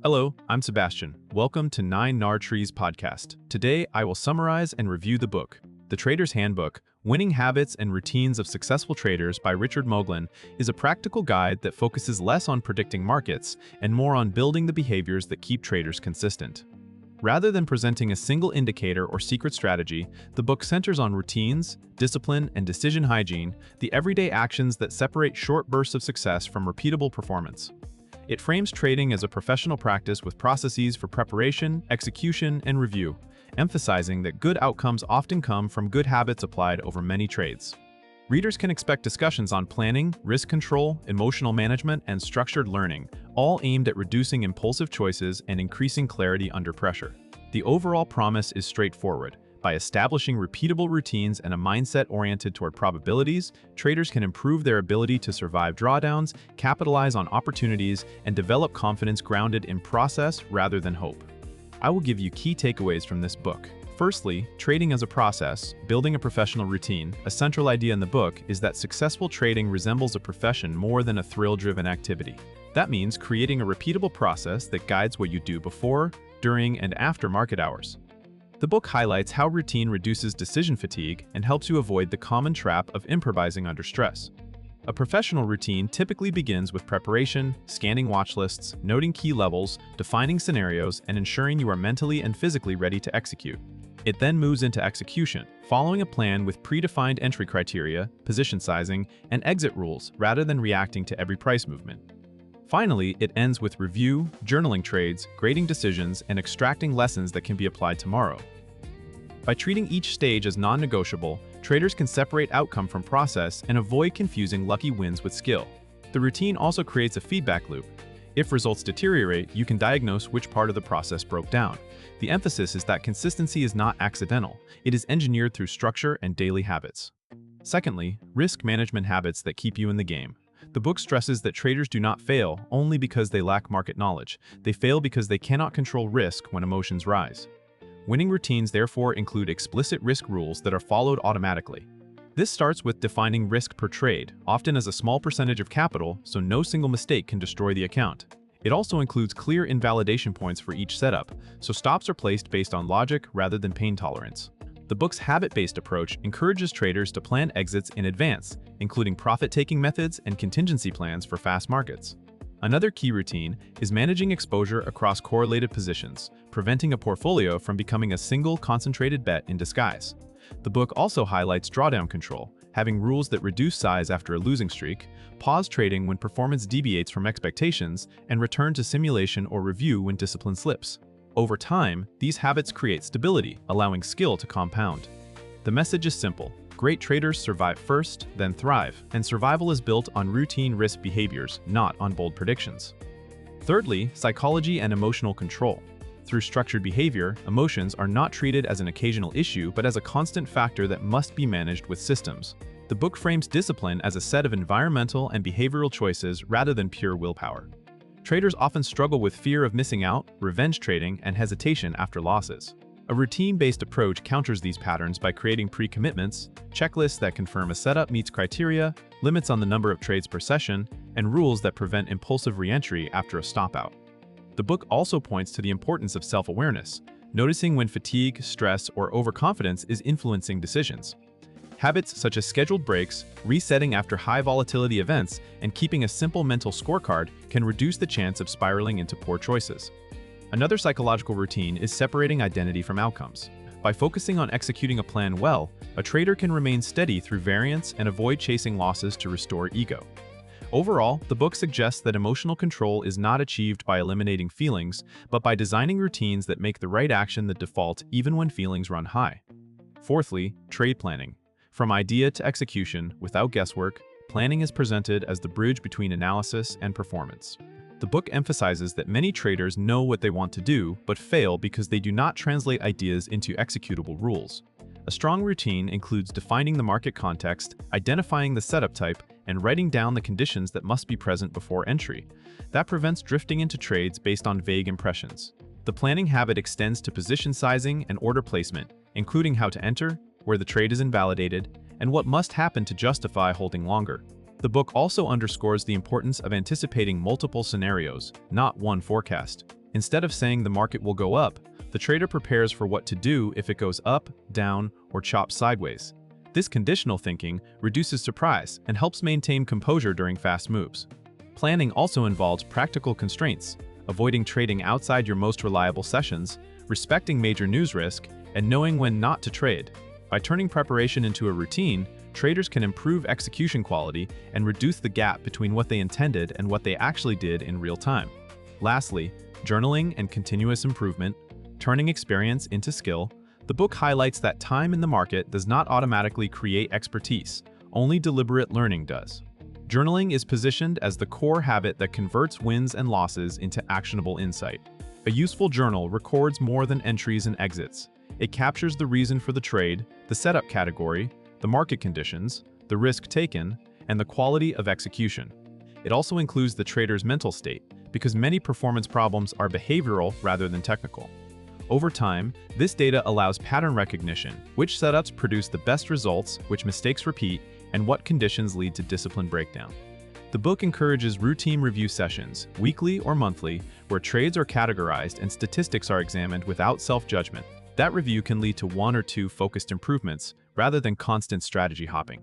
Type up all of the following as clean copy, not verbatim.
Hello, I'm Sebastian. Welcome to 9 Trees podcast. Today, I will summarize and review the book, The Trader's Handbook, Winning Habits and Routines of Successful Traders by Richard Moglen is a practical guide that focuses less on predicting markets and more on building the behaviors that keep traders consistent. Rather than presenting a single indicator or secret strategy, the book centers on routines, discipline, and decision hygiene, the everyday actions that separate short bursts of success from repeatable performance. It frames trading as a professional practice with processes for preparation, execution, and review, emphasizing that good outcomes often come from good habits applied over many trades. Readers can expect discussions on planning, risk control, emotional management, and structured learning, all aimed at reducing impulsive choices and increasing clarity under pressure. The overall promise is straightforward. By establishing repeatable routines and a mindset oriented toward probabilities, traders can improve their ability to survive drawdowns, capitalize on opportunities, and develop confidence grounded in process rather than hope. I will give you key takeaways from this book. Firstly, trading as a process, building a professional routine. A central idea in the book is that successful trading resembles a profession more than a thrill-driven activity. That means creating a repeatable process that guides what you do before, during, and after market hours. The book highlights how routine reduces decision fatigue and helps you avoid the common trap of improvising under stress. A professional routine typically begins with preparation, scanning watch lists, noting key levels, defining scenarios, and ensuring you are mentally and physically ready to execute. It then moves into execution, following a plan with predefined entry criteria, position sizing, and exit rules rather than reacting to every price movement. Finally, it ends with review, journaling trades, grading decisions, and extracting lessons that can be applied tomorrow. By treating each stage as non-negotiable, traders can separate outcome from process and avoid confusing lucky wins with skill. The routine also creates a feedback loop. If results deteriorate, you can diagnose which part of the process broke down. The emphasis is that consistency is not accidental. It is engineered through structure and daily habits. Secondly, risk management habits that keep you in the game. The book stresses that traders do not fail only because they lack market knowledge. They fail because they cannot control risk when emotions rise. Winning routines therefore include explicit risk rules that are followed automatically. This starts with defining risk per trade, often as a small percentage of capital, so no single mistake can destroy the account. It also includes clear invalidation points for each setup, so stops are placed based on logic rather than pain tolerance. The book's habit-based approach encourages traders to plan exits in advance, including profit-taking methods and contingency plans for fast markets. Another key routine is managing exposure across correlated positions, preventing a portfolio from becoming a single concentrated bet in disguise. The book also highlights drawdown control, having rules that reduce size after a losing streak, pause trading when performance deviates from expectations, and return to simulation or review when discipline slips. Over time, these habits create stability, allowing skill to compound. The message is simple. Great traders survive first, then thrive, and survival is built on routine risk behaviors, not on bold predictions. Thirdly, psychology and emotional control. Through structured behavior, emotions are not treated as an occasional issue but as a constant factor that must be managed with systems. The book frames discipline as a set of environmental and behavioral choices rather than pure willpower. Traders often struggle with fear of missing out, revenge trading, and hesitation after losses. A routine-based approach counters these patterns by creating pre-commitments, checklists that confirm a setup meets criteria, limits on the number of trades per session, and rules that prevent impulsive re-entry after a stopout. The book also points to the importance of self-awareness, noticing when fatigue, stress, or overconfidence is influencing decisions. Habits such as scheduled breaks, resetting after high volatility events, and keeping a simple mental scorecard can reduce the chance of spiraling into poor choices. Another psychological routine is separating identity from outcomes. By focusing on executing a plan well, a trader can remain steady through variance and avoid chasing losses to restore ego. Overall, the book suggests that emotional control is not achieved by eliminating feelings, but by designing routines that make the right action the default even when feelings run high. Fourthly, trade planning. From idea to execution, without guesswork, planning is presented as the bridge between analysis and performance. The book emphasizes that many traders know what they want to do, but fail because they do not translate ideas into executable rules. A strong routine includes defining the market context, identifying the setup type, and writing down the conditions that must be present before entry. That prevents drifting into trades based on vague impressions. The planning habit extends to position sizing and order placement, including how to enter, where the trade is invalidated, and what must happen to justify holding longer. The book also underscores the importance of anticipating multiple scenarios, not one forecast. Instead of saying the market will go up, the trader prepares for what to do if it goes up, down, or chops sideways. This conditional thinking reduces surprise and helps maintain composure during fast moves. Planning also involves practical constraints, avoiding trading outside your most reliable sessions, respecting major news risk, and knowing when not to trade. By turning preparation into a routine, traders can improve execution quality and reduce the gap between what they intended and what they actually did in real time. Lastly, journaling and continuous improvement, turning experience into skill. The book highlights that time in the market does not automatically create expertise, only deliberate learning does. Journaling is positioned as the core habit that converts wins and losses into actionable insight. A useful journal records more than entries and exits. It captures the reason for the trade, the setup category, the market conditions, the risk taken, and the quality of execution. It also includes the trader's mental state, because many performance problems are behavioral rather than technical. Over time, this data allows pattern recognition, which setups produce the best results, which mistakes repeat, and what conditions lead to discipline breakdown. The book encourages routine review sessions, weekly or monthly, where trades are categorized and statistics are examined without self-judgment. That review can lead to one or two focused improvements, rather than constant strategy hopping.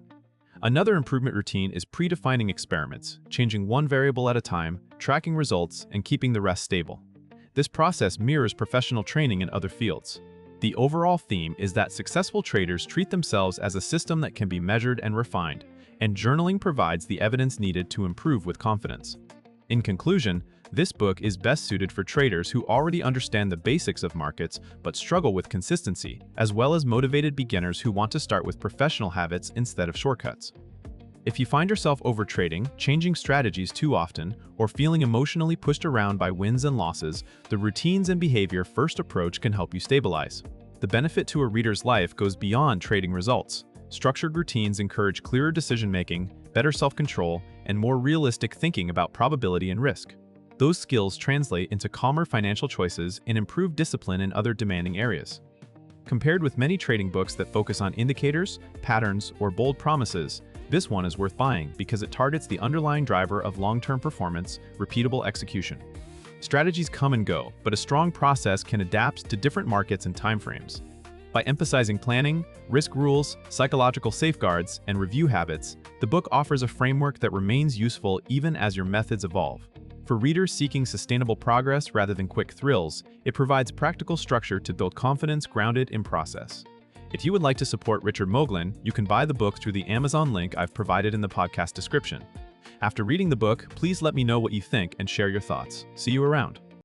Another improvement routine is predefining experiments, changing one variable at a time, tracking results, and keeping the rest stable. This process mirrors professional training in other fields. The overall theme is that successful traders treat themselves as a system that can be measured and refined, and journaling provides the evidence needed to improve with confidence. In conclusion, this book is best suited for traders who already understand the basics of markets but struggle with consistency, as well as motivated beginners who want to start with professional habits instead of shortcuts. If you find yourself overtrading, changing strategies too often, or feeling emotionally pushed around by wins and losses, the routines and behavior first approach can help you stabilize. The benefit to a reader's life goes beyond trading results. Structured routines encourage clearer decision-making, better self-control, and more realistic thinking about probability and risk. Those skills translate into calmer financial choices and improved discipline in other demanding areas. Compared with many trading books that focus on indicators, patterns, or bold promises, this one is worth buying because it targets the underlying driver of long-term performance, repeatable execution. Strategies come and go, but a strong process can adapt to different markets and timeframes. By emphasizing planning, risk rules, psychological safeguards, and review habits, the book offers a framework that remains useful even as your methods evolve. For readers seeking sustainable progress rather than quick thrills, it provides practical structure to build confidence grounded in process. If you would like to support Richard Moglen, you can buy the book through the Amazon link I've provided in the podcast description. After reading the book, please let me know what you think and share your thoughts. See you around.